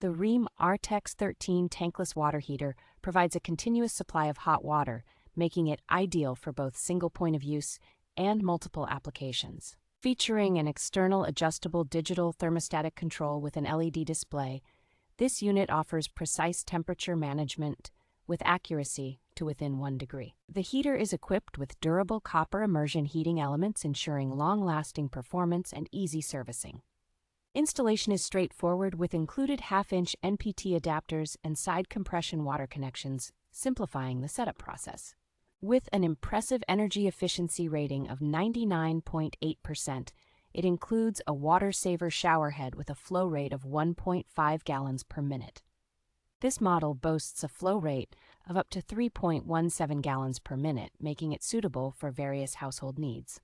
The Rheem RTEX-13 Tankless water heater provides a continuous supply of hot water, making it ideal for both single point of use and multiple applications. Featuring an external adjustable digital thermostatic control with an LED display, this unit offers precise temperature management with accuracy to within 1 degree. The heater is equipped with durable copper immersion heating elements, ensuring long-lasting performance and easy servicing. Installation is straightforward with included half-inch NPT adapters and side compression water connections, simplifying the setup process. With an impressive energy efficiency rating of 99.8%, it includes a water-saver shower head with a flow rate of 1.5 gallons per minute. This model boasts a flow rate of up to 3.17 gallons per minute, making it suitable for various household needs.